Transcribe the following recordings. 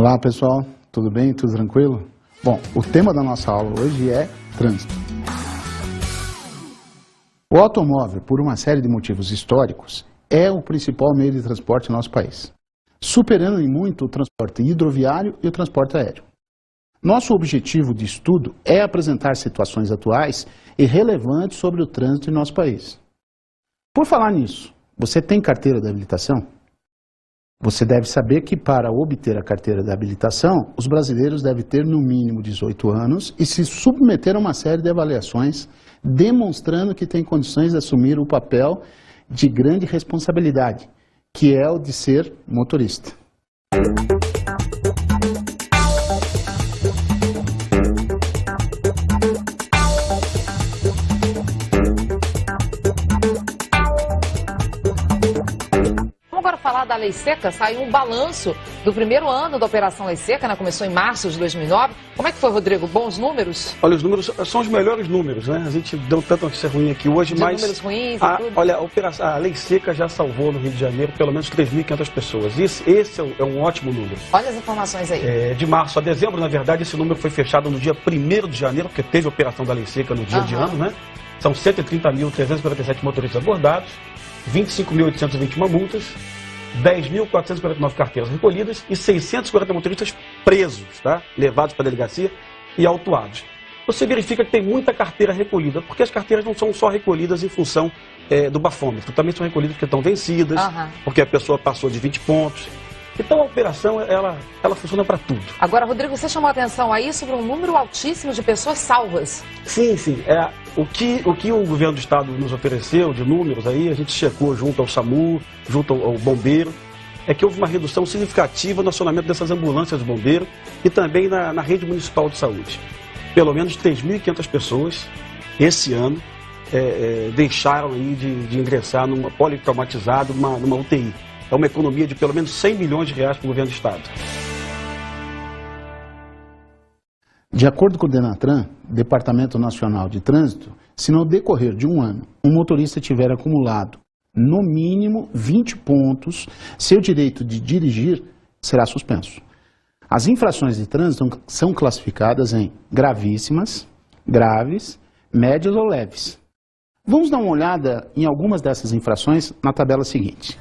Olá pessoal, tudo bem? Tudo tranquilo? Bom, o tema da nossa aula hoje é trânsito. O automóvel, por uma série de motivos históricos, é o principal meio de transporte no nosso país, superando em muito o transporte hidroviário e o transporte aéreo. Nosso objetivo de estudo é apresentar situações atuais e relevantes sobre o trânsito em nosso país. Por falar nisso, você tem carteira de habilitação? Você deve saber que para obter a carteira de habilitação, os brasileiros devem ter no mínimo 18 anos e se submeter a uma série de avaliações, demonstrando que têm condições de assumir o papel de grande responsabilidade, que é o de ser motorista. Falar da Lei Seca, saiu um balanço do primeiro ano da Operação Lei Seca, né? Começou em março de 2009. Como é que foi, Rodrigo? Bons números? Olha, os números são os melhores números, né? A gente deu tanta notícia ruim aqui hoje, mas números ruins e tudo. Olha, a Lei Seca já salvou no Rio de Janeiro pelo menos 3.500 pessoas. Esse é um ótimo número. Olha as informações aí. De março a dezembro, na verdade, esse número foi fechado no dia 1º de janeiro, porque teve a Operação da Lei Seca no dia de ano, né? São 130.347 motoristas abordados, 25.821 multas, 10.449 carteiras recolhidas e 640 motoristas presos, tá? Levados para a delegacia e autuados. Você verifica que tem muita carteira recolhida, porque as carteiras não são só recolhidas em função do bafômetro, também são recolhidas porque estão vencidas, porque a pessoa passou de 20 pontos. Então a operação, ela funciona para tudo. Agora, Rodrigo, você chamou a atenção aí sobre um número altíssimo de pessoas salvas. Sim. O que o governo do estado nos ofereceu de números aí, a gente checou junto ao SAMU, junto ao bombeiro, é que houve uma redução significativa no acionamento dessas ambulâncias do bombeiro e também na rede municipal de saúde. Pelo menos 3.500 pessoas, esse ano, deixaram aí de ingressar numa politraumatizado, numa UTI. É uma economia de pelo menos 100 milhões de reais para o governo do estado. De acordo com o Denatran, Departamento Nacional de Trânsito, se no decorrer de um ano um motorista tiver acumulado no mínimo 20 pontos, seu direito de dirigir será suspenso. As infrações de trânsito são classificadas em gravíssimas, graves, médias ou leves. Vamos dar uma olhada em algumas dessas infrações na tabela seguinte.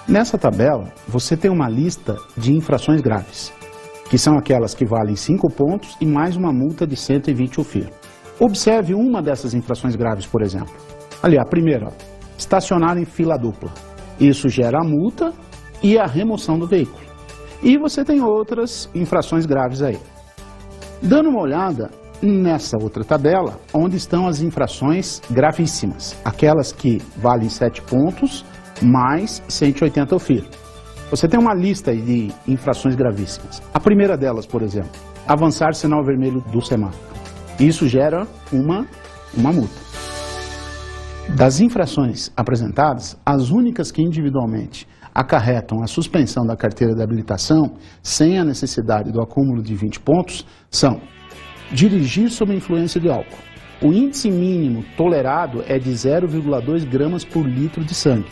Nessa tabela, você tem uma lista de infrações graves, que são aquelas que valem 5 pontos e mais uma multa de 120 UFIR. Observe uma dessas infrações graves, por exemplo. Ali, a primeira, estacionar em fila dupla. Isso gera a multa e a remoção do veículo. E você tem outras infrações graves aí. Dando uma olhada nessa outra tabela, onde estão as infrações gravíssimas, aquelas que valem 7 pontos mais 180 UFIR. Você tem uma lista de infrações gravíssimas. A primeira delas, por exemplo, avançar sinal vermelho do semáforo. Isso gera uma multa. Das infrações apresentadas, as únicas que individualmente acarretam a suspensão da carteira de habilitação sem a necessidade do acúmulo de 20 pontos são dirigir sob influência de álcool. O índice mínimo tolerado é de 0,2 gramas por litro de sangue,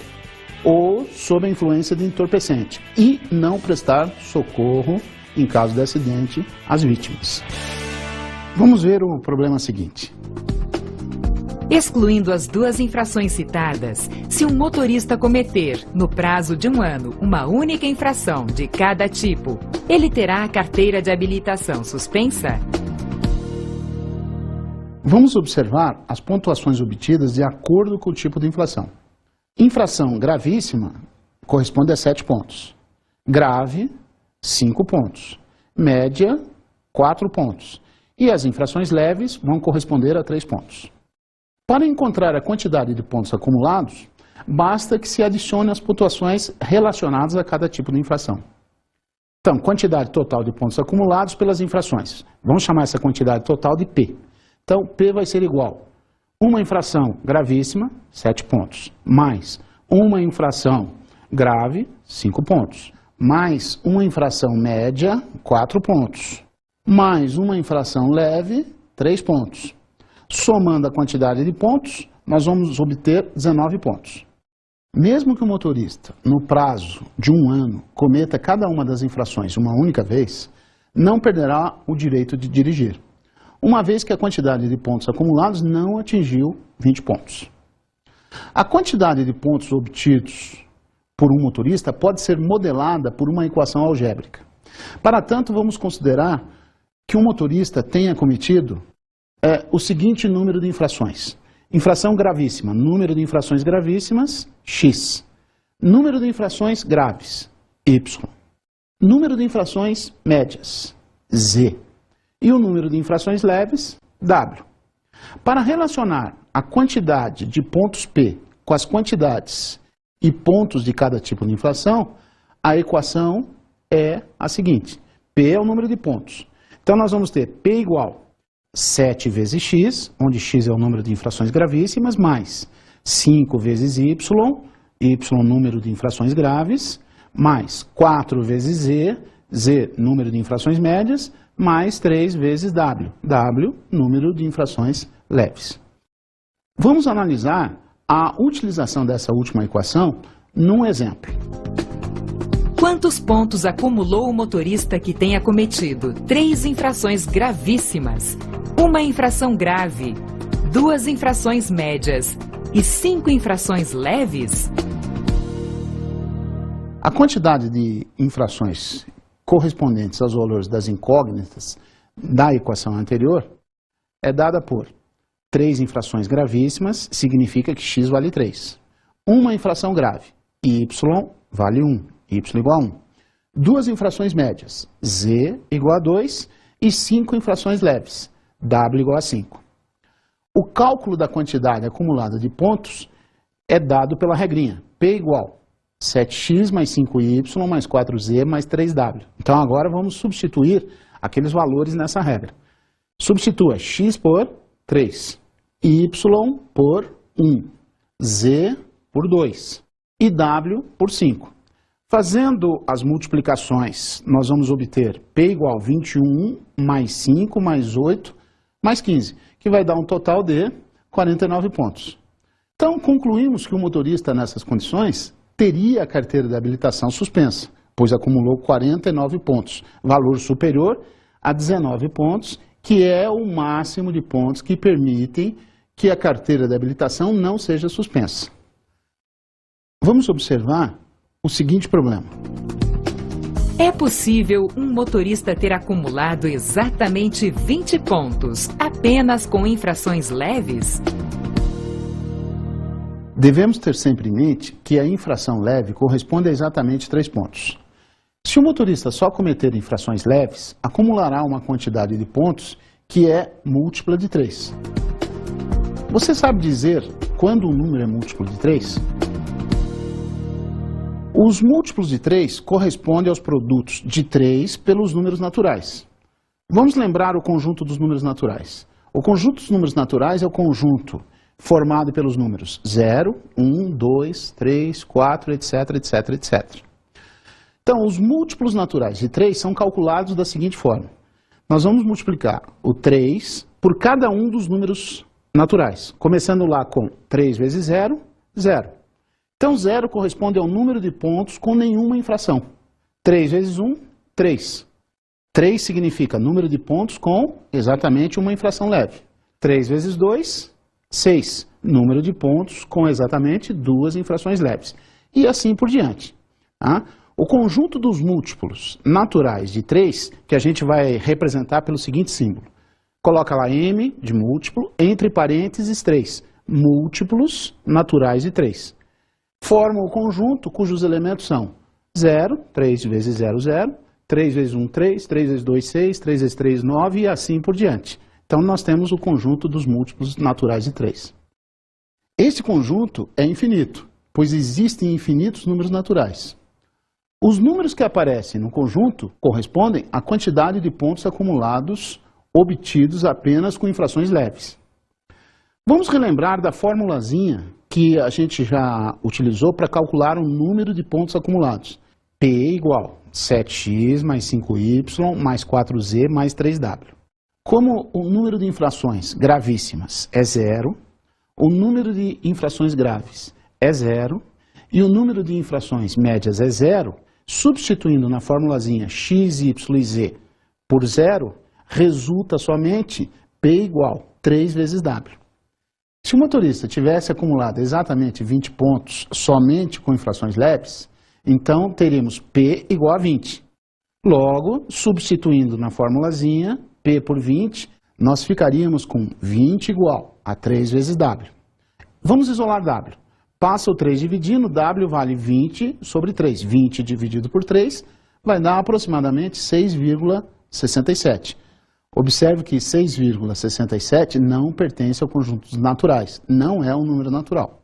ou sob a influência de entorpecente, e não prestar socorro, em caso de acidente, às vítimas. Vamos ver o problema seguinte. Excluindo as duas infrações citadas, se um motorista cometer, no prazo de um ano, uma única infração de cada tipo, ele terá a carteira de habilitação suspensa? Vamos observar as pontuações obtidas de acordo com o tipo de infração. Infração gravíssima corresponde a 7 pontos. Grave, 5 pontos. Média, 4 pontos. E as infrações leves vão corresponder a 3 pontos. Para encontrar a quantidade de pontos acumulados, basta que se adicione as pontuações relacionadas a cada tipo de infração. Então, quantidade total de pontos acumulados pelas infrações. Vamos chamar essa quantidade total de P. Então, P vai ser igual a uma infração gravíssima, 7 pontos, mais uma infração grave, 5 pontos, mais uma infração média, 4 pontos, mais uma infração leve, 3 pontos. Somando a quantidade de pontos, nós vamos obter 19 pontos. Mesmo que o motorista, no prazo de um ano, cometa cada uma das infrações uma única vez, não perderá o direito de dirigir, uma vez que a quantidade de pontos acumulados não atingiu 20 pontos. A quantidade de pontos obtidos por um motorista pode ser modelada por uma equação algébrica. Para tanto, vamos considerar que um motorista tenha cometido o seguinte número de infrações. Infração gravíssima, número de infrações gravíssimas, X. Número de infrações graves, Y. Número de infrações médias, Z. E o número de infrações leves, W. Para relacionar a quantidade de pontos P com as quantidades e pontos de cada tipo de infração, a equação é a seguinte. P é o número de pontos. Então nós vamos ter P igual 7 vezes X, onde X é o número de infrações gravíssimas, mais 5 vezes Y, Y número de infrações graves, mais 4 vezes Z, Z número de infrações médias, mais 3 vezes W, W número de infrações leves. Vamos analisar a utilização dessa última equação num exemplo. Quantos pontos acumulou o motorista que tenha cometido 3 infrações gravíssimas, 1 infração grave, 2 infrações médias e 5 infrações leves? A quantidade de infrações correspondentes aos valores das incógnitas da equação anterior é dada por 3 infrações gravíssimas, significa que X vale 3. 1 infração grave, Y vale 1. Y igual a 1. 2 infrações médias, Z igual a 2, e 5 infrações leves, W igual a 5. O cálculo da quantidade acumulada de pontos é dado pela regrinha, P igual 7x mais 5y mais 4z mais 3w. Então agora vamos substituir aqueles valores nessa regra. Substitua x por 3, y por 1, z por 2 e w por 5. Fazendo as multiplicações, nós vamos obter P igual 21 mais 5 mais 8 mais 15, que vai dar um total de 49 pontos. Então, concluímos que o motorista nessas condições teria a carteira de habilitação suspensa, pois acumulou 49 pontos, valor superior a 19 pontos, que é o máximo de pontos que permitem que a carteira de habilitação não seja suspensa. Vamos observar o seguinte problema. É possível um motorista ter acumulado exatamente 20 pontos apenas com infrações leves? Devemos ter sempre em mente que a infração leve corresponde a exatamente 3 pontos. Se o motorista só cometer infrações leves, acumulará uma quantidade de pontos que é múltipla de 3. Você sabe dizer quando um número é múltiplo de 3? Os múltiplos de 3 correspondem aos produtos de 3 pelos números naturais. Vamos lembrar o conjunto dos números naturais. O conjunto dos números naturais é o conjunto formado pelos números 0, 1, 2, 3, 4, etc, etc, etc. Então, os múltiplos naturais de 3 são calculados da seguinte forma. Nós vamos multiplicar o 3 por cada um dos números naturais, começando lá com 3 vezes 0, 0. Então, 0 corresponde ao número de pontos com nenhuma infração. 3 vezes 1, 3. 3 significa número de pontos com exatamente uma infração leve. 3 vezes 2, 6. Número de pontos com exatamente 2 infrações leves. E assim por diante. Tá? O conjunto dos múltiplos naturais de 3, que a gente vai representar pelo seguinte símbolo. Coloca lá M de múltiplo, entre parênteses 3. Múltiplos naturais de 3. Formam o conjunto cujos elementos são 0, 3 vezes 0, 0, 3 vezes 1, 3, 3 vezes 2, 6, 3 vezes 3, 9 e assim por diante. Então nós temos o conjunto dos múltiplos naturais de 3. Esse conjunto é infinito, pois existem infinitos números naturais. Os números que aparecem no conjunto correspondem à quantidade de pontos acumulados obtidos apenas com infrações leves. Vamos relembrar da formulazinha que a gente já utilizou para calcular o número de pontos acumulados. P igual 7x mais 5y mais 4z mais 3w. Como o número de infrações gravíssimas é 0, o número de infrações graves é 0 e o número de infrações médias é 0, substituindo na formulazinha x, y e z por 0, resulta somente P igual 3 vezes W. Se o motorista tivesse acumulado exatamente 20 pontos somente com infrações leves, então teríamos P igual a 20. Logo, substituindo na formulazinha, P por 20, nós ficaríamos com 20 igual a 3 vezes W. Vamos isolar W. Passa o 3 dividindo, W vale 20 sobre 3. 20 dividido por 3 vai dar aproximadamente 6,67. Observe que 6,67 não pertence ao conjunto dos naturais, não é um número natural.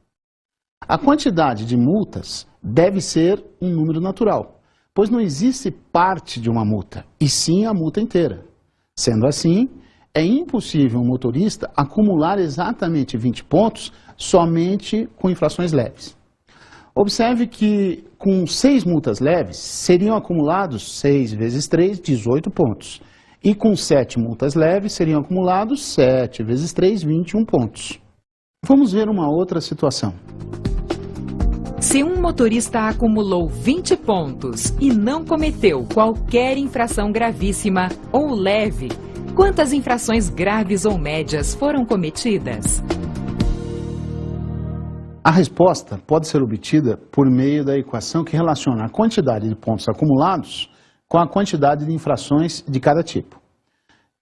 A quantidade de multas deve ser um número natural, pois não existe parte de uma multa, e sim a multa inteira. Sendo assim, é impossível um motorista acumular exatamente 20 pontos somente com infrações leves. Observe que com 6 multas leves seriam acumulados 6 vezes 3, 18 pontos. E com 7 multas leves seriam acumulados 7 vezes 3, 21 pontos. Vamos ver uma outra situação. Se um motorista acumulou 20 pontos e não cometeu qualquer infração gravíssima ou leve, quantas infrações graves ou médias foram cometidas? A resposta pode ser obtida por meio da equação que relaciona a quantidade de pontos acumulados com a quantidade de infrações de cada tipo.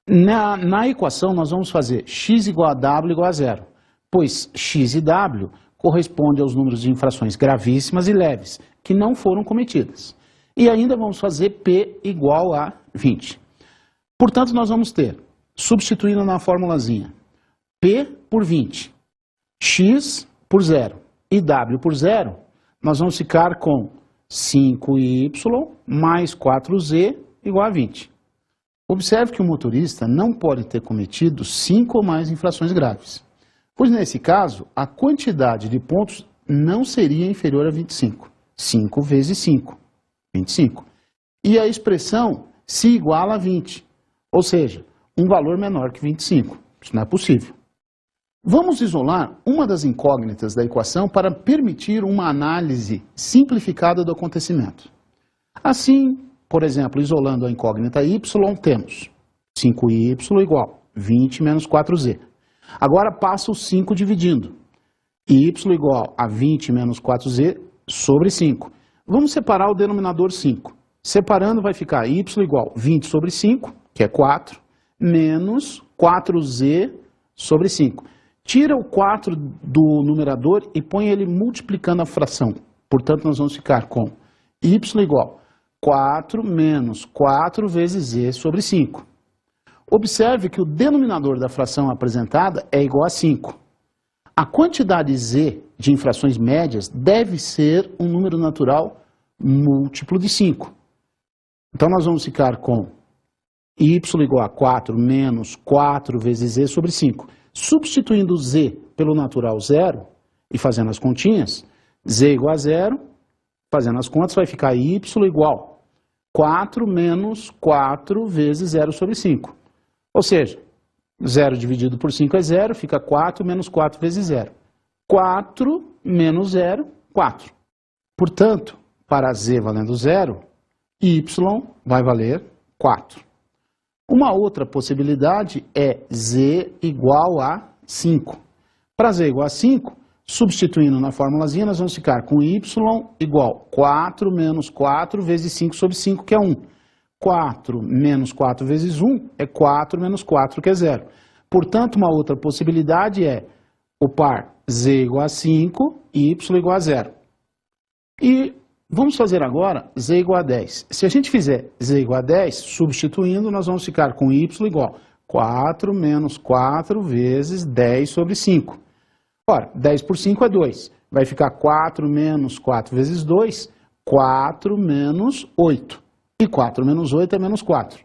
Na equação nós vamos fazer x igual a w igual a 0, pois x e w correspondem aos números de infrações gravíssimas e leves, que não foram cometidas. E ainda vamos fazer p igual a 20. Portanto, nós vamos ter, substituindo na formulazinha, p por 20, x por 0 e w por 0, nós vamos ficar com 5y mais 4z igual a 20. Observe que o motorista não pode ter cometido 5 ou mais infrações graves, pois nesse caso a quantidade de pontos não seria inferior a 25. 5 vezes 5, 25. E a expressão se iguala a 20, ou seja, um valor menor que 25. Isso não é possível. Vamos isolar uma das incógnitas da equação para permitir uma análise simplificada do acontecimento. Assim, por exemplo, isolando a incógnita y, temos 5y igual 20 menos 4z. Agora passa o 5 dividindo. Y igual a 20 menos 4z sobre 5. Vamos separar o denominador 5. Separando vai ficar y igual 20 sobre 5, que é 4, menos 4z sobre 5. Tira o 4 do numerador e põe ele multiplicando a fração. Portanto, nós vamos ficar com y igual 4 menos 4 vezes z sobre 5. Observe que o denominador da fração apresentada é igual a 5. A quantidade z de infrações médias deve ser um número natural múltiplo de 5. Então, nós vamos ficar com y igual a 4 menos 4 vezes z sobre 5. Substituindo z pelo natural 0 e fazendo as continhas, z igual a 0, fazendo as contas, vai ficar y igual 4 menos 4 vezes 0 sobre 5. Ou seja, 0 dividido por 5 é 0, fica 4 menos 4 vezes 0. 4 menos 0, 4. Portanto, para z valendo 0, y vai valer 4. Uma outra possibilidade é z igual a 5. Para z igual a 5, substituindo na formulazinha, nós vamos ficar com y igual 4 menos 4 vezes 5 sobre 5, que é 1. 4 menos 4 vezes 1 é 4 menos 4, que é 0. Portanto, uma outra possibilidade é o par z igual a 5 e y igual a 0. E vamos fazer agora z igual a 10. Se a gente fizer z igual a 10, substituindo, nós vamos ficar com y igual 4 menos 4 vezes 10 sobre 5. Ora, 10 por 5 é 2. Vai ficar 4 menos 4 vezes 2, 4 menos 8. E 4 menos 8 é menos 4.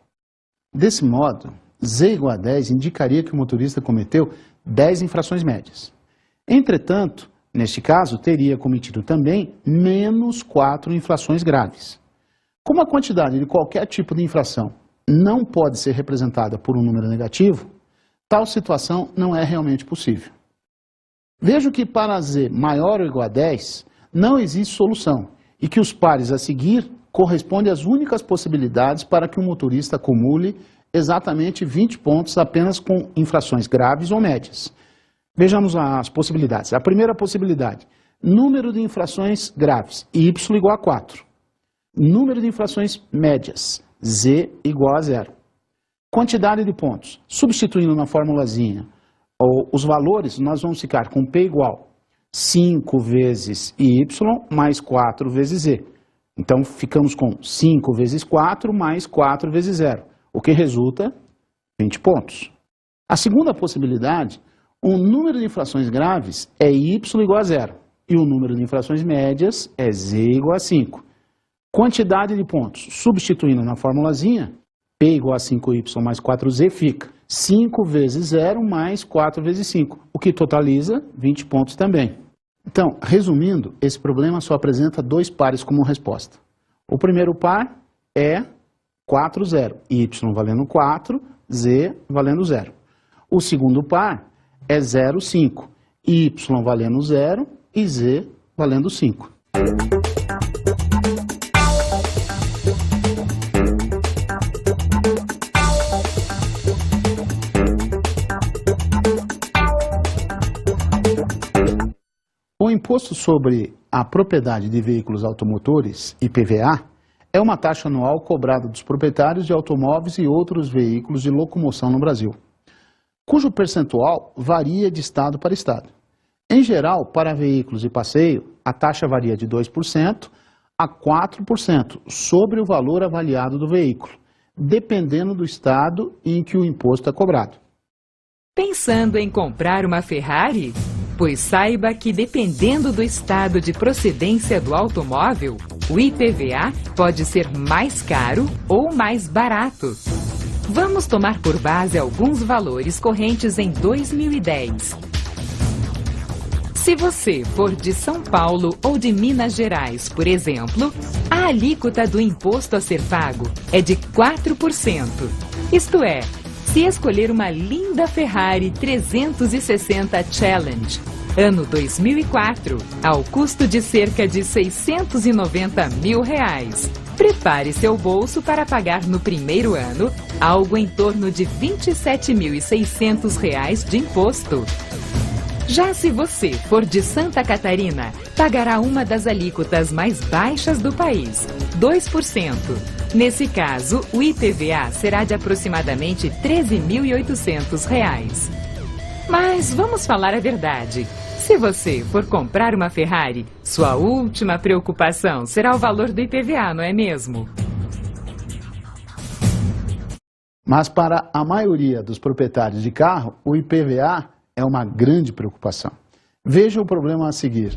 Desse modo, z igual a 10 indicaria que o motorista cometeu 10 infrações médias. Entretanto, neste caso, teria cometido também menos 4 infrações graves. Como a quantidade de qualquer tipo de infração não pode ser representada por um número negativo, tal situação não é realmente possível. Vejo que para z maior ou igual a 10, não existe solução e que os pares a seguir correspondem às únicas possibilidades para que o motorista acumule exatamente 20 pontos apenas com infrações graves ou médias. Vejamos as possibilidades. A primeira possibilidade, número de infrações graves, y igual a 4. Número de infrações médias, z igual a 0. Quantidade de pontos, substituindo na formulazinha os valores, nós vamos ficar com P igual 5 vezes y mais 4 vezes z. Então, ficamos com 5 vezes 4 mais 4 vezes 0, o que resulta 20 pontos. A segunda possibilidade, o número de infrações graves é y igual a 0 e o número de infrações médias é z igual a 5. Quantidade de pontos, substituindo na formulazinha, P igual a 5y mais 4z fica 5 vezes 0 mais 4 vezes 5, o que totaliza 20 pontos também. Então, resumindo, esse problema só apresenta dois pares como resposta. O primeiro par é 4, 0, y valendo 4, z valendo 0. O segundo par é 0, 5, y valendo 0 e z valendo 5. O Imposto sobre a Propriedade de Veículos Automotores, IPVA, é uma taxa anual cobrada dos proprietários de automóveis e outros veículos de locomoção no Brasil, cujo percentual varia de estado para estado. Em geral, para veículos de passeio, a taxa varia de 2% a 4% sobre o valor avaliado do veículo, dependendo do estado em que o imposto é cobrado. Pensando em comprar uma Ferrari? Pois saiba que, dependendo do estado de procedência do automóvel, o IPVA pode ser mais caro ou mais barato. Vamos tomar por base alguns valores correntes em 2010. Se você for de São Paulo ou de Minas Gerais, por exemplo, a alíquota do imposto a ser pago é de 4%. Isto é, se escolher uma linda Ferrari 360 Challenge, ano 2004, ao custo de cerca de R$690 mil, prepare seu bolso para pagar no primeiro ano algo em torno de R$27.600 de imposto. Já se você for de Santa Catarina, pagará uma das alíquotas mais baixas do país, 2%. Nesse caso, o IPVA será de aproximadamente R$13.800. Mas vamos falar a verdade. Se você for comprar uma Ferrari, sua última preocupação será o valor do IPVA, não é mesmo? Mas para a maioria dos proprietários de carro, o IPVA é uma grande preocupação. Veja o problema a seguir.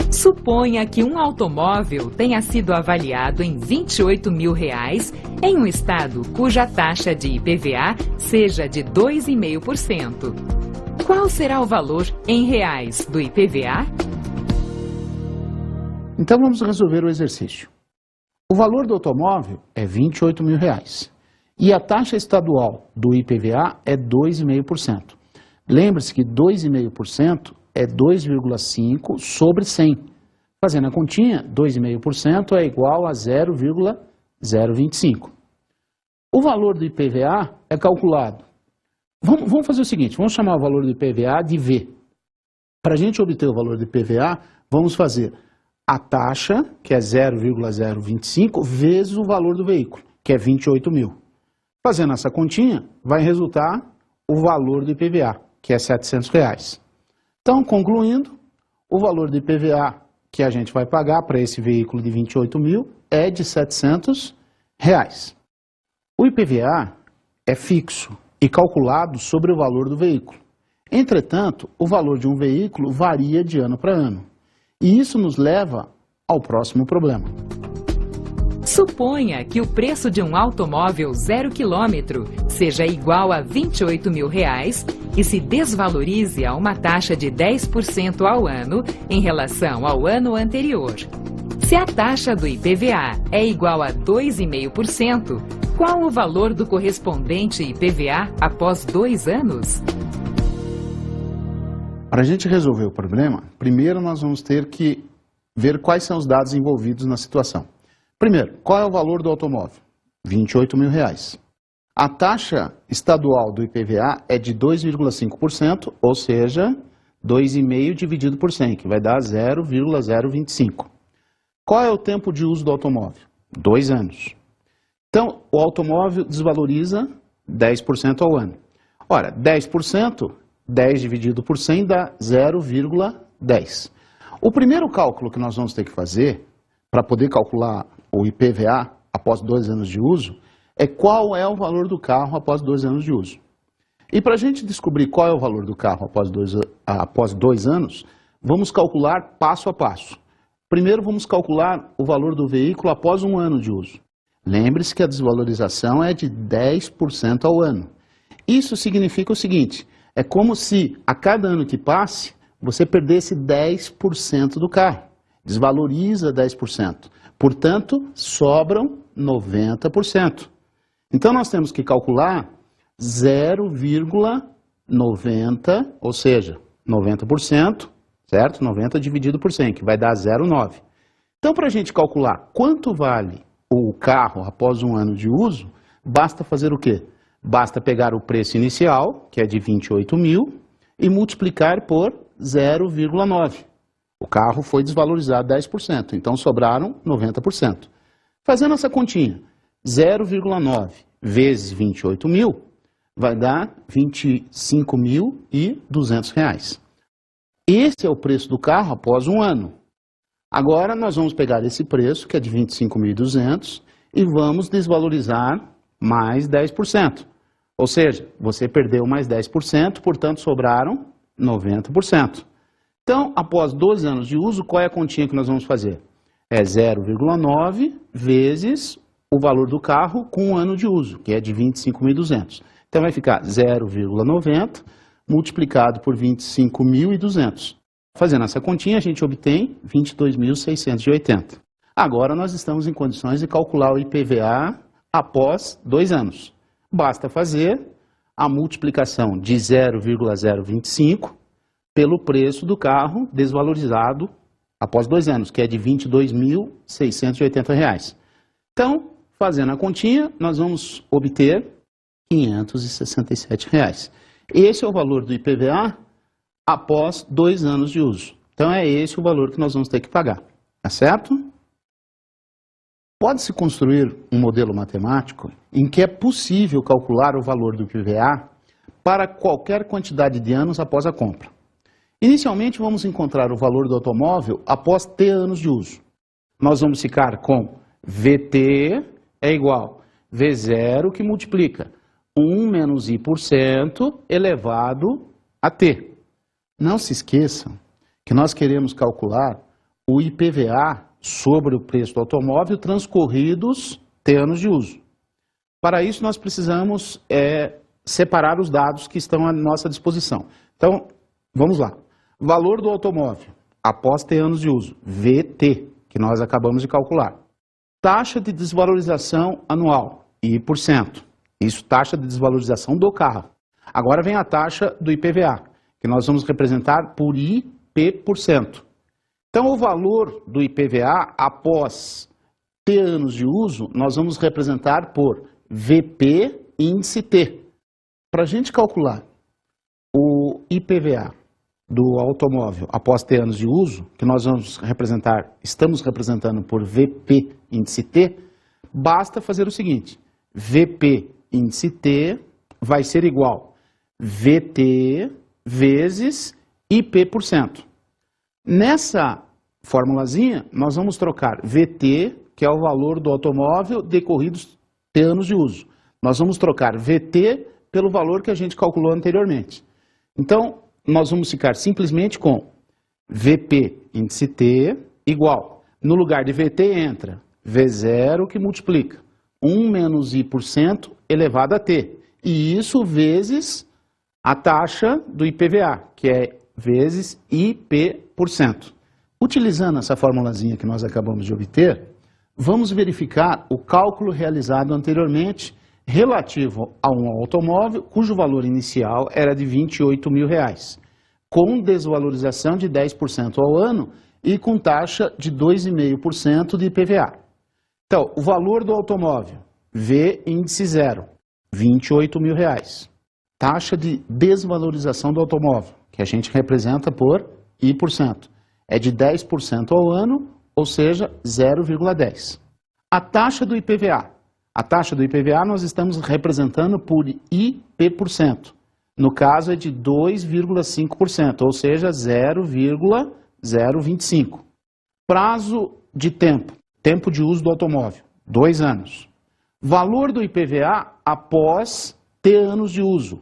Suponha que um automóvel tenha sido avaliado em R$28 mil em um estado cuja taxa de IPVA seja de 2,5%. Qual será o valor em reais do IPVA? Então vamos resolver o exercício. O valor do automóvel é R$28 mil e a taxa estadual do IPVA é 2,5%. Lembre-se que 2,5% é 2,5 sobre 100. Fazendo a continha, 2,5% é igual a 0,025. O valor do IPVA é calculado. Vamos fazer o seguinte, vamos chamar o valor do IPVA de V. Para a gente obter o valor do IPVA, vamos fazer a taxa, que é 0,025, vezes o valor do veículo, que é 28 mil. Fazendo essa continha, vai resultar o valor do IPVA, que é R$700. Então, concluindo, o valor do IPVA que a gente vai pagar para esse veículo de 28 mil é de R$700. O IPVA é fixo e calculado sobre o valor do veículo. Entretanto, o valor de um veículo varia de ano para ano. E isso nos leva ao próximo problema. Suponha que o preço de um automóvel 0 km seja igual a R$28 mil e se desvalorize a uma taxa de 10% ao ano em relação ao ano anterior. Se a taxa do IPVA é igual a 2,5%, qual o valor do correspondente IPVA após 2 anos? Para a gente resolver o problema, primeiro nós vamos ter que ver quais são os dados envolvidos na situação. Primeiro, qual é o valor do automóvel? R$28 mil. A taxa estadual do IPVA é de 2,5%, ou seja, 2,5 dividido por 100, que vai dar 0,025. Qual é o tempo de uso do automóvel? 2 anos. Então, o automóvel desvaloriza 10% ao ano. Ora, 10%, 10 dividido por 100 dá 0,10. O primeiro cálculo que nós vamos ter que fazer, para poder calcular o IPVA após 2 anos de uso, é qual é o valor do carro após 2 anos de uso. E para a gente descobrir qual é o valor do carro após 2 anos, vamos calcular passo a passo. Primeiro vamos calcular o valor do veículo após 1 ano de uso. Lembre-se que a desvalorização é de 10% ao ano. Isso significa o seguinte, é como se a cada ano que passe, você perdesse 10% do carro. Desvaloriza 10%. Portanto, sobram 90%. Então, nós temos que calcular 0,90, ou seja, 90%, certo? 90 dividido por 100, que vai dar 0,9. Então, para a gente calcular quanto vale o carro após 1 ano de uso, basta fazer o quê? Basta pegar o preço inicial, que é de 28 mil, e multiplicar por 0,9. O carro foi desvalorizado 10%, então sobraram 90%. Fazendo essa continha, 0,9 vezes 28 mil vai dar R$ 25.200. Esse é o preço do carro após 1 ano. Agora nós vamos pegar esse preço, que é de 25.200, e vamos desvalorizar mais 10%. Ou seja, você perdeu mais 10%, portanto sobraram 90%. Então, após 12 anos de uso, qual é a continha que nós vamos fazer? É 0,9 vezes o valor do carro com 1 ano de uso, que é de 25.200. Então, vai ficar 0,90 multiplicado por 25.200. Fazendo essa continha, a gente obtém 22.680. Agora, nós estamos em condições de calcular o IPVA após 2 anos. Basta fazer a multiplicação de 0,025 pelo preço do carro desvalorizado após 2 anos, que é de R$ 22.680. Então, fazendo a continha, nós vamos obter R$ 567. Esse é o valor do IPVA após 2 anos de uso. Então, é esse o valor que nós vamos ter que pagar. Tá certo? Pode-se construir um modelo matemático em que é possível calcular o valor do IPVA para qualquer quantidade de anos após a compra. Inicialmente, vamos encontrar o valor do automóvel após T anos de uso. Nós vamos ficar com VT é igual V0 que multiplica 1 menos I% elevado a T. Não se esqueçam que nós queremos calcular o IPVA sobre o preço do automóvel transcorridos T anos de uso. Para isso, nós precisamos separar os dados que estão à nossa disposição. Então, vamos lá. Valor do automóvel após T anos de uso, VT, que nós acabamos de calcular. Taxa de desvalorização anual, I%. Isso, taxa de desvalorização do carro. Agora vem a taxa do IPVA, que nós vamos representar por IP%. Então, o valor do IPVA após T anos de uso, nós vamos representar por VP índice T. Para a gente calcular o IPVA do automóvel após T anos de uso, que nós estamos representando por VP índice T, basta fazer o seguinte, VP índice T vai ser igual VT vezes IP%. Nessa formulazinha, nós vamos trocar VT, que é o valor do automóvel decorridos T anos de uso. Nós vamos trocar VT pelo valor que a gente calculou anteriormente. Então, nós vamos ficar simplesmente com VP índice T igual. No lugar de VT entra V0 que multiplica 1 menos I% elevado a T. E isso vezes a taxa do IPVA, que é vezes IP%. Utilizando essa formulazinha que nós acabamos de obter, vamos verificar o cálculo realizado anteriormente relativo a um automóvel cujo valor inicial era de R$ 28 mil. com desvalorização de 10% ao ano e com taxa de 2,5% de IPVA. Então, o valor do automóvel, V índice 0, R$ 28.000. Taxa de desvalorização do automóvel, que a gente representa por I%, é de 10% ao ano, ou seja, 0,10. A taxa do IPVA. A taxa do IPVA nós estamos representando por IP%. No caso é de 2,5%, ou seja, 0,025. Prazo de tempo, tempo de uso do automóvel, 2 anos. Valor do IPVA após T anos de uso,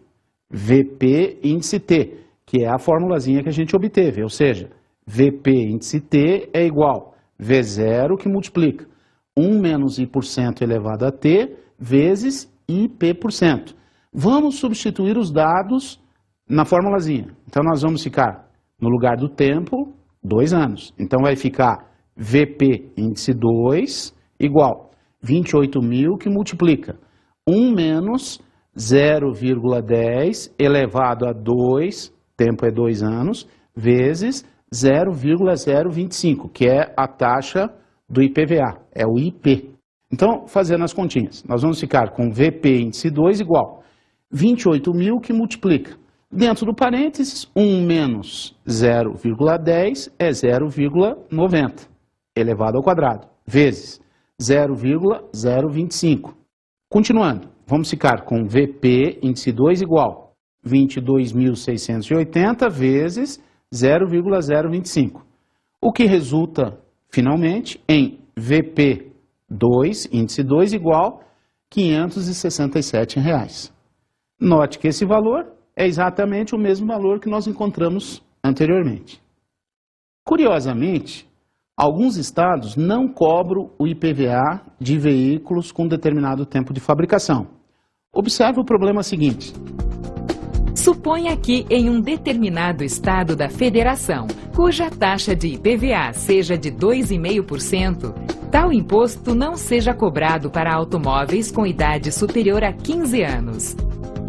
VP índice T, que é a formulazinha que a gente obteve, ou seja, VP índice T é igual V0 que multiplica 1 menos I% elevado a T vezes IP%. Vamos substituir os dados na formulazinha. Então, nós vamos ficar no lugar do tempo, 2 anos. Então, vai ficar VP índice 2 igual 28.000 que multiplica 1 menos 0,10 elevado a 2, tempo é 2 anos, vezes 0,025, que é a taxa do IPVA, é o IP. Então, fazendo as continhas, nós vamos ficar com VP índice 2 igual 28.000 que multiplica. Dentro do parênteses, 1 menos 0,10 é 0,90 elevado ao quadrado, vezes 0,025. Continuando, vamos ficar com VP índice 2 igual 22.680 vezes 0,025. O que resulta, finalmente, em VP2, índice 2 igual R$ 567. Note que esse valor é exatamente o mesmo valor que nós encontramos anteriormente. Curiosamente, alguns estados não cobram o IPVA de veículos com determinado tempo de fabricação. Observe o problema seguinte. Suponha que em um determinado estado da federação, cuja taxa de IPVA seja de 2,5%, tal imposto não seja cobrado para automóveis com idade superior a 15 anos.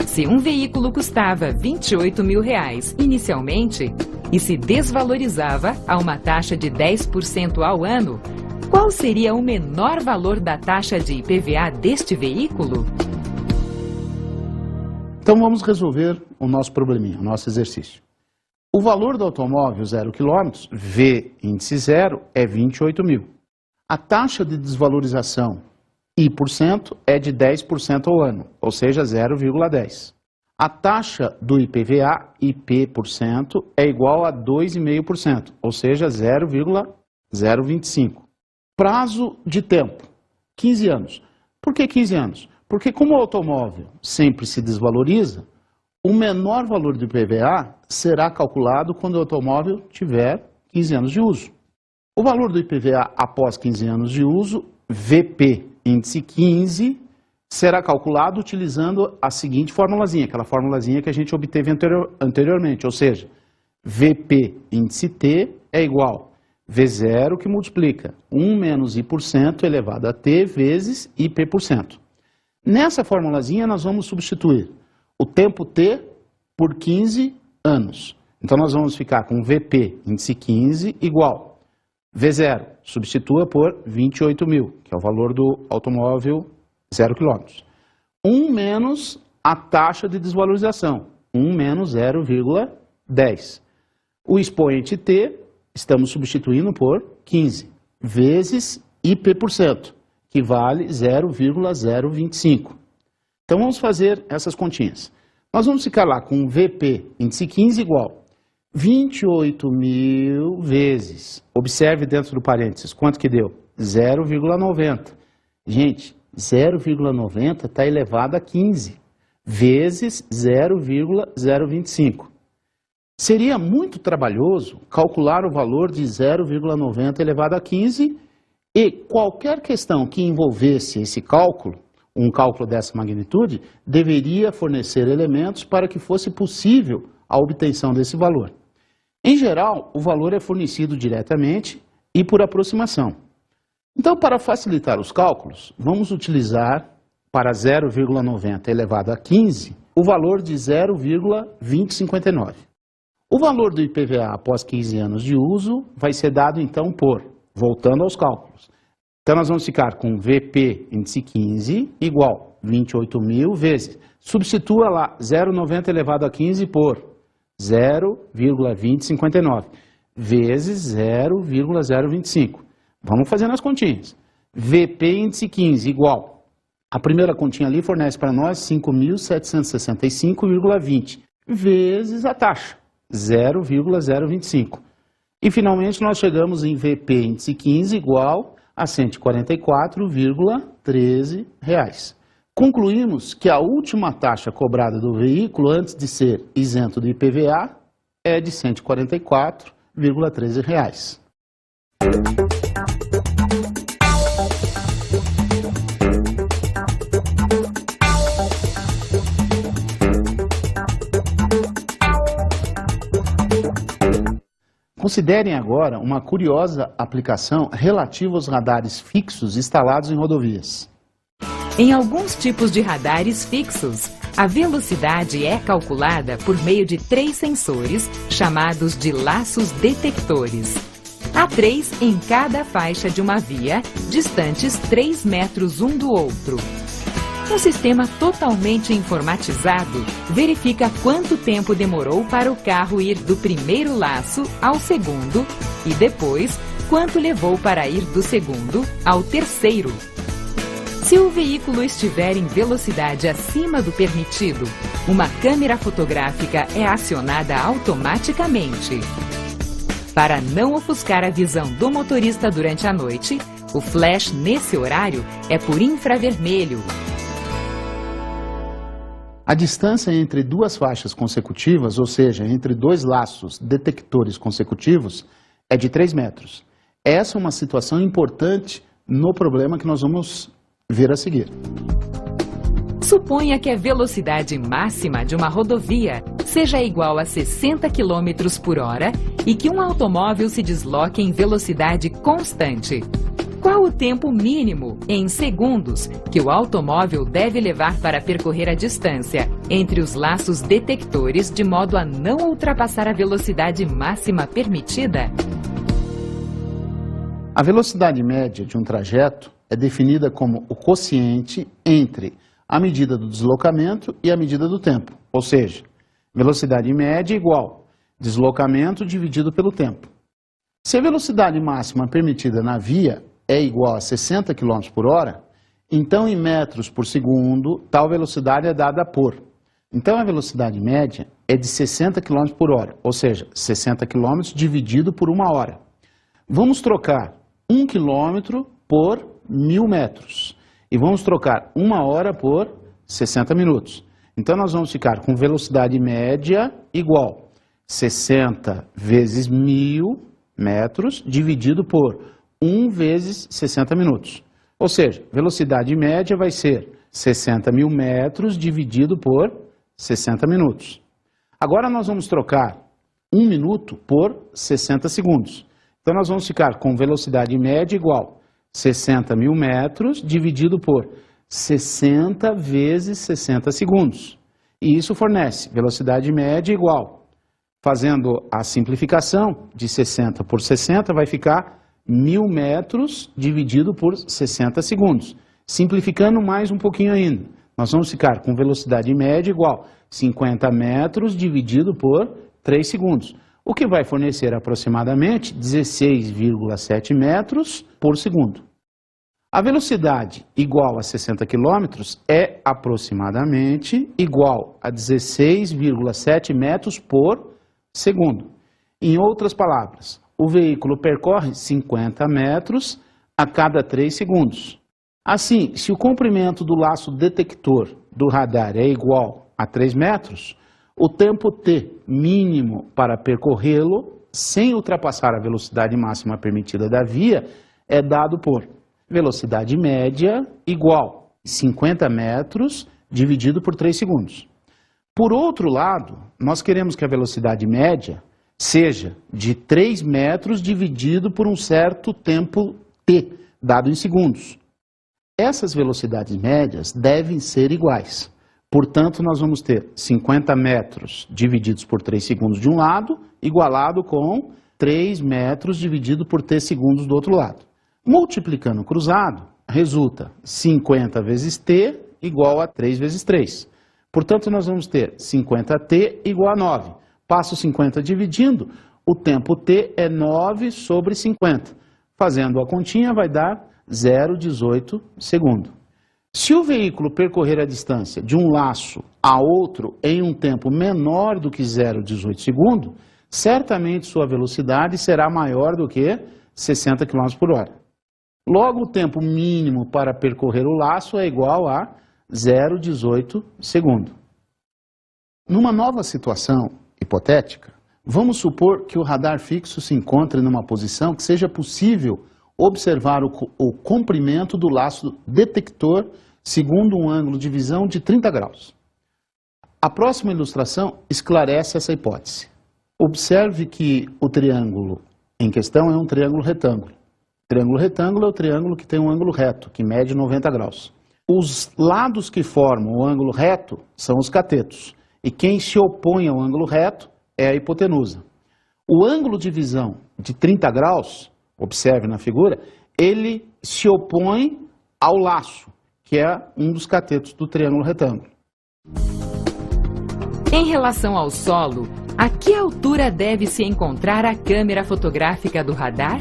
Se um veículo custava R$ 28.000 inicialmente e se desvalorizava a uma taxa de 10% ao ano, qual seria o menor valor da taxa de IPVA deste veículo? Então vamos resolver o nosso probleminha, o nosso exercício. O valor do automóvel 0 km, V índice 0, é 28.000. A taxa de desvalorização I% é de 10% ao ano, ou seja, 0,10. A taxa do IPVA, IP%, é igual a 2,5%, ou seja, 0,025. Prazo de tempo, 15 anos. Por que 15 anos? Porque como o automóvel sempre se desvaloriza, o menor valor do IPVA será calculado quando o automóvel tiver 15 anos de uso. O valor do IPVA após 15 anos de uso, VP índice 15, será calculado utilizando a seguinte formulazinha, aquela formulazinha que a gente obteve anteriormente, ou seja, VP índice T é igual V0 que multiplica 1 menos I% elevado a T vezes IP%. Nessa formulazinha nós vamos substituir o tempo T por 15 anos. Então nós vamos ficar com VP índice 15 igual V0, substitua por 28.000, que é o valor do automóvel 0 km. 1 menos a taxa de desvalorização, 1 menos 0,10. O expoente T estamos substituindo por 15, vezes IP%, que vale 0,025. Então vamos fazer essas continhas. Nós vamos ficar lá com VP índice 15 igual 28.000 vezes, observe dentro do parênteses, quanto que deu? 0,90. Gente, 0,90 está elevado a 15, vezes 0,025. Seria muito trabalhoso calcular o valor de 0,90 elevado a 15 e qualquer questão que envolvesse esse cálculo, um cálculo dessa magnitude, deveria fornecer elementos para que fosse possível a obtenção desse valor. Em geral, o valor é fornecido diretamente e por aproximação. Então, para facilitar os cálculos, vamos utilizar para 0,90 elevado a 15 o valor de 0,2059. O valor do IPVA após 15 anos de uso vai ser dado então por, voltando aos cálculos. Então nós vamos ficar com VP índice 15 igual 28.000 vezes, substitua lá 0,90 elevado a 15 por 0,2059 vezes 0,025. Vamos fazendo as continhas. VP índice 15 igual, a primeira continha ali fornece para nós 5.765,20 vezes a taxa, 0,025. E finalmente nós chegamos em VP índice 15 igual a R$ 144,13. Concluímos que a última taxa cobrada do veículo antes de ser isento do IPVA é de R$ 144,13. Considerem agora uma curiosa aplicação relativa aos radares fixos instalados em rodovias. Em alguns tipos de radares fixos, a velocidade é calculada por meio de 3 sensores, chamados de laços detectores. Há 3 em cada faixa de uma via, distantes 3 metros um do outro. Um sistema totalmente informatizado verifica quanto tempo demorou para o carro ir do primeiro laço ao segundo e depois quanto levou para ir do segundo ao terceiro. Se o veículo estiver em velocidade acima do permitido, uma câmera fotográfica é acionada automaticamente. Para não ofuscar a visão do motorista durante a noite, o flash nesse horário é por infravermelho. A distância entre duas faixas consecutivas, ou seja, entre 2 laços detectores consecutivos, é de 3 metros. Essa é uma situação importante no problema que nós vamos ver a seguir. Suponha que a velocidade máxima de uma rodovia seja igual a 60 km por hora e que um automóvel se desloque em velocidade constante. Qual o tempo mínimo, em segundos, que o automóvel deve levar para percorrer a distância entre os laços detectores de modo a não ultrapassar a velocidade máxima permitida? A velocidade média de um trajeto é definida como o quociente entre a medida do deslocamento e a medida do tempo, ou seja, velocidade média igual deslocamento dividido pelo tempo. Se a velocidade máxima permitida na via é igual a 60 km por hora, então em metros por segundo tal velocidade é dada por. Então a velocidade média é de 60 km por hora, ou seja, 60 km dividido por 1 hora. Vamos trocar 1 km por 1000 metros e vamos trocar 1 hora por 60 minutos. Então nós vamos ficar com velocidade média igual 60 vezes 1000 metros dividido por 1 vezes 60 minutos. Ou seja, velocidade média vai ser 60.000 metros dividido por 60 minutos. Agora nós vamos trocar 1 minuto por 60 segundos. Então nós vamos ficar com velocidade média igual 60.000 metros dividido por 60 vezes 60 segundos. E isso fornece velocidade média igual, fazendo a simplificação de 60 por 60, vai ficar 1000 metros dividido por 60 segundos. Simplificando mais um pouquinho ainda, nós vamos ficar com velocidade média igual 50 metros dividido por 3 segundos, o que vai fornecer aproximadamente 16,7 metros por segundo. A velocidade igual a 60 km é aproximadamente igual a 16,7 metros por segundo. Em outras palavras, o veículo percorre 50 metros a cada 3 segundos. Assim, se o comprimento do laço detector do radar é igual a 3 metros, o tempo T mínimo para percorrê-lo, sem ultrapassar a velocidade máxima permitida da via, é dado por velocidade média igual 50 metros dividido por 3 segundos. Por outro lado, nós queremos que a velocidade média seja de 3 metros dividido por um certo tempo T, dado em segundos. Essas velocidades médias devem ser iguais, Portanto, nós vamos ter 50 metros divididos por 3 segundos de um lado, igualado com 3 metros dividido por t segundos do outro lado. Multiplicando o cruzado, resulta 50 vezes t igual a 3 vezes 3. Portanto, nós vamos ter 50t igual a 9. Passo 50 dividindo, o tempo t é 9 sobre 50. Fazendo a continha vai dar 0,18 segundo. Se o veículo percorrer a distância de um laço a outro em um tempo menor do que 0,18 segundo, certamente sua velocidade será maior do que 60 km por hora. Logo, o tempo mínimo para percorrer o laço é igual a 0,18 segundo. Numa nova situação hipotética, vamos supor que o radar fixo se encontre numa posição que seja possível observar o comprimento do laço detector segundo um ângulo de visão de 30 graus. A próxima ilustração esclarece essa hipótese. Observe que o triângulo em questão é um triângulo retângulo. O triângulo retângulo é o triângulo que tem um ângulo reto, que mede 90 graus. Os lados que formam o ângulo reto são os catetos, e quem se opõe ao ângulo reto é a hipotenusa. O ângulo de visão de 30 graus, observe na figura, ele se opõe ao laço, que é um dos catetos do triângulo retângulo. Em relação ao solo, a que altura deve se encontrar a câmera fotográfica do radar?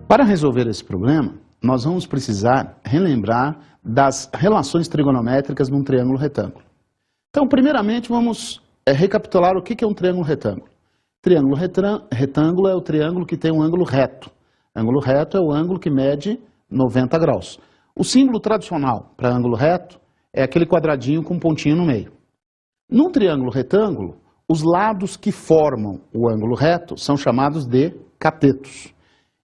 Para resolver esse problema, nós vamos precisar relembrar das relações trigonométricas num triângulo retângulo. Então, primeiramente, vamos recapitular o que é um triângulo retângulo. Triângulo retângulo é o triângulo que tem um ângulo reto. Ângulo reto é o ângulo que mede 90 graus. O símbolo tradicional para ângulo reto é aquele quadradinho com um pontinho no meio. Num triângulo retângulo, os lados que formam o ângulo reto são chamados de catetos.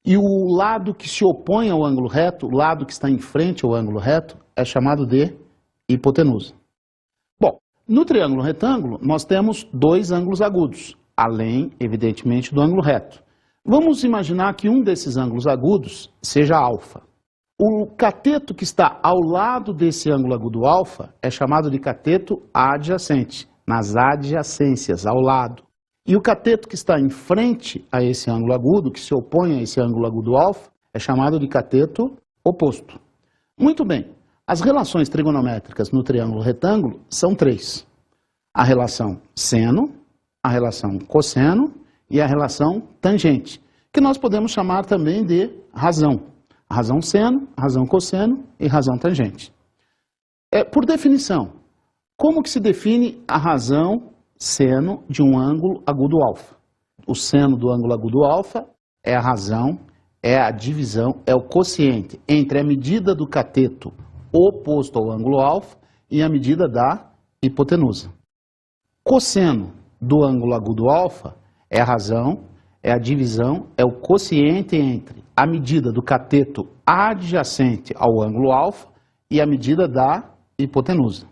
E o lado que se opõe ao ângulo reto, o lado que está em frente ao ângulo reto, é chamado de hipotenusa. Bom, no triângulo retângulo, nós temos dois ângulos agudos, além, evidentemente, do ângulo reto. Vamos imaginar que um desses ângulos agudos seja alfa. O cateto que está ao lado desse ângulo agudo alfa é chamado de cateto adjacente, nas adjacências, ao lado. E o cateto que está em frente a esse ângulo agudo, que se opõe a esse ângulo agudo alfa, é chamado de cateto oposto. Muito bem, as relações trigonométricas no triângulo retângulo são três. A relação seno, a relação cosseno e a relação tangente, que nós podemos chamar também de razão. Razão seno, razão cosseno e razão tangente. Por definição, como que se define a razão seno de um ângulo agudo alfa? O seno do ângulo agudo alfa é a razão, é a divisão, é o quociente entre a medida do cateto oposto ao ângulo alfa e a medida da hipotenusa. Cosseno do ângulo agudo alfa é a razão, é a divisão, é o quociente entre a medida do cateto adjacente ao ângulo alfa e a medida da hipotenusa.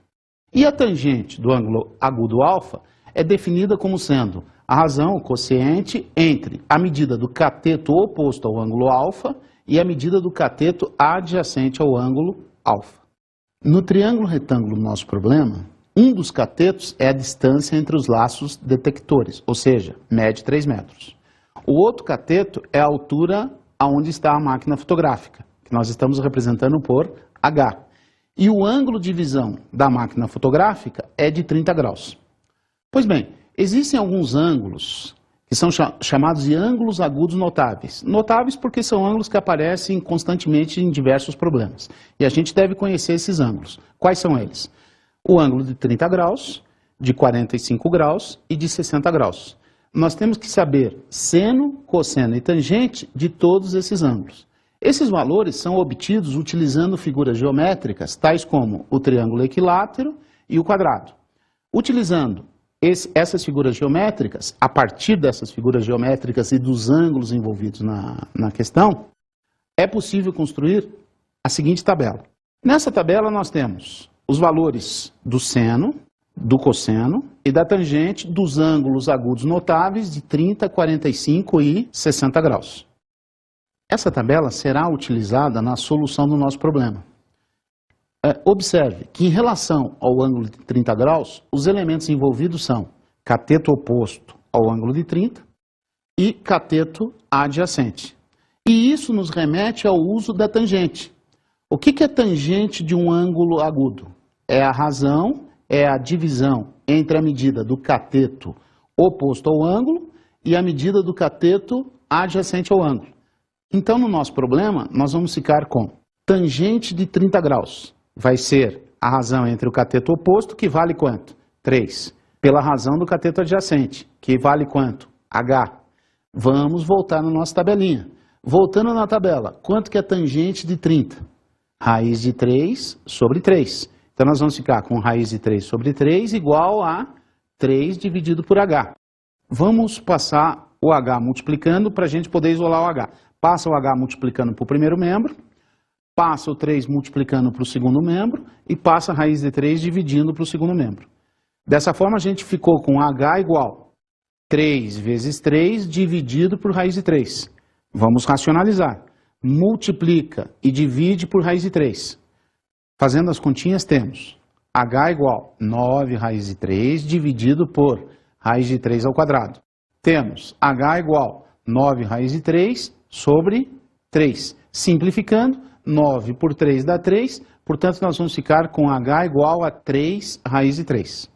E a tangente do ângulo agudo alfa é definida como sendo a razão, o quociente, entre a medida do cateto oposto ao ângulo alfa e a medida do cateto adjacente ao ângulo alfa. No triângulo retângulo do nosso problema, um dos catetos é a distância entre os laços detectores, ou seja, mede 3 metros. O outro cateto é a altura aonde está a máquina fotográfica, que nós estamos representando por H. E o ângulo de visão da máquina fotográfica é de 30 graus. Pois bem, existem alguns ângulos que são chamados de ângulos agudos notáveis. Notáveis porque são ângulos que aparecem constantemente em diversos problemas. E a gente deve conhecer esses ângulos. Quais são eles? O ângulo de 30 graus, de 45 graus e de 60 graus. Nós temos que saber seno, cosseno e tangente de todos esses ângulos. Esses valores são obtidos utilizando figuras geométricas, tais como o triângulo equilátero e o quadrado. Utilizando essas figuras geométricas, a partir dessas figuras geométricas e dos ângulos envolvidos na questão, é possível construir a seguinte tabela. Nessa tabela nós temos os valores do seno, do cosseno e da tangente dos ângulos agudos notáveis de 30, 45 e 60 graus. Essa tabela será utilizada na solução do nosso problema. Observe que em relação ao ângulo de 30 graus, os elementos envolvidos são cateto oposto ao ângulo de 30 e cateto adjacente. E isso nos remete ao uso da tangente. O que é tangente de um ângulo agudo? É a razão, é a divisão entre a medida do cateto oposto ao ângulo e a medida do cateto adjacente ao ângulo. Então, no nosso problema, nós vamos ficar com tangente de 30 graus. Vai ser a razão entre o cateto oposto, que vale quanto? 3. Pela razão do cateto adjacente, que vale quanto? H. Vamos voltar na nossa tabelinha. Voltando na tabela, quanto que é tangente de 30? Raiz de 3 sobre 3. Então, nós vamos ficar com raiz de 3 sobre 3 igual a 3 dividido por H. Vamos passar o H multiplicando para a gente poder isolar o H. Passa o H multiplicando para o primeiro membro, passa o 3 multiplicando para o segundo membro e passa a raiz de 3 dividindo para o segundo membro. Dessa forma, a gente ficou com H igual 3 vezes 3 dividido por raiz de 3. Vamos racionalizar. Multiplica e divide por raiz de 3. Fazendo as continhas, temos H igual 9 raiz de 3 dividido por raiz de 3 ao quadrado. Temos H igual 9 raiz de 3 sobre 3. Simplificando, 9 por 3 dá 3, portanto nós vamos ficar com H igual a 3 raiz de 3.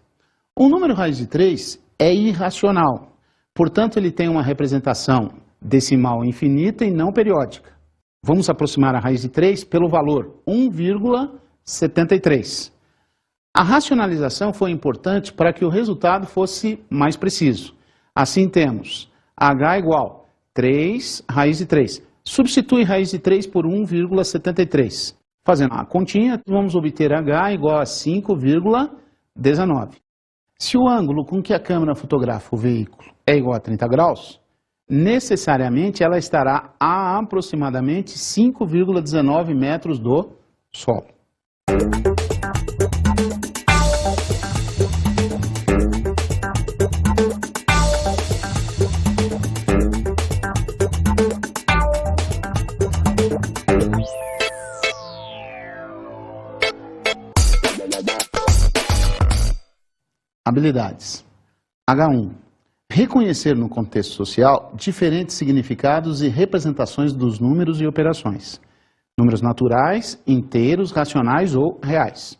O número raiz de 3 é irracional, portanto ele tem uma representação decimal infinita e não periódica. Vamos aproximar a raiz de 3 pelo valor 1,73. A racionalização foi importante para que o resultado fosse mais preciso. Assim temos H igual 3 raiz de 3. Substitui raiz de 3 por 1,73. Fazendo a continha, vamos obter H igual a 5,19. Se o ângulo com que a câmera fotografa o veículo é igual a 30 graus, necessariamente ela estará a aproximadamente 5,19 metros do solo. Habilidades. H1. Reconhecer no contexto social diferentes significados e representações dos números e operações. Números naturais, inteiros, racionais ou reais.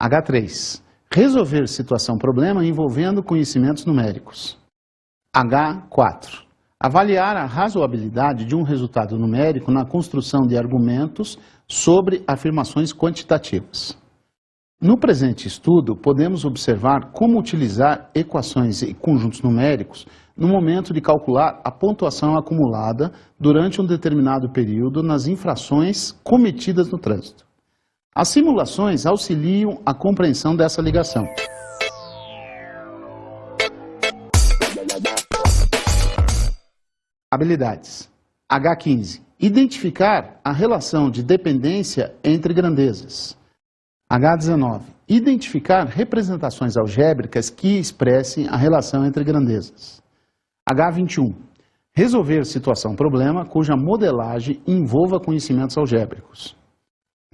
H3. Resolver situação-problema envolvendo conhecimentos numéricos. H4. Avaliar a razoabilidade de um resultado numérico na construção de argumentos sobre afirmações quantitativas. No presente estudo, podemos observar como utilizar equações e conjuntos numéricos no momento de calcular a pontuação acumulada durante um determinado período nas infrações cometidas no trânsito. As simulações auxiliam a compreensão dessa ligação. Habilidades. H15. Identificar a relação de dependência entre grandezas. H19. Identificar representações algébricas que expressem a relação entre grandezas. H21. Resolver situação-problema cuja modelagem envolva conhecimentos algébricos.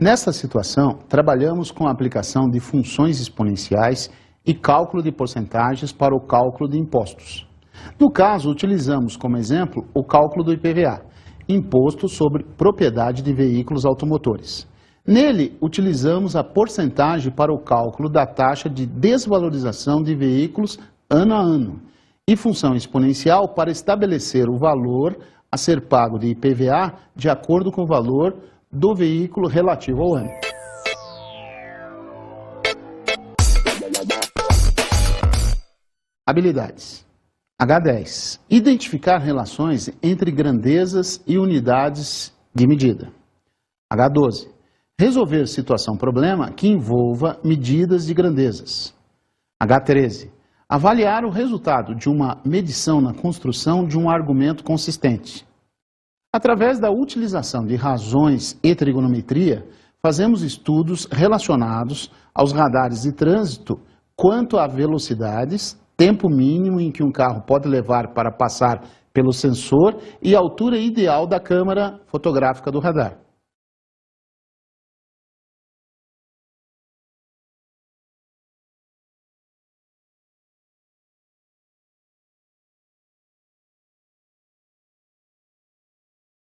Nesta situação, trabalhamos com a aplicação de funções exponenciais e cálculo de porcentagens para o cálculo de impostos. No caso, utilizamos como exemplo o cálculo do IPVA, Imposto sobre Propriedade de Veículos Automotores. Nele, utilizamos a porcentagem para o cálculo da taxa de desvalorização de veículos ano a ano e função exponencial para estabelecer o valor a ser pago de IPVA de acordo com o valor do veículo relativo ao ano. Habilidades. H10. Identificar relações entre grandezas e unidades de medida. H12. Resolver situação-problema que envolva medidas de grandezas. H13. Avaliar o resultado de uma medição na construção de um argumento consistente. Através da utilização de razões e trigonometria, fazemos estudos relacionados aos radares de trânsito quanto a velocidades, tempo mínimo em que um carro pode levar para passar pelo sensor e altura ideal da câmera fotográfica do radar.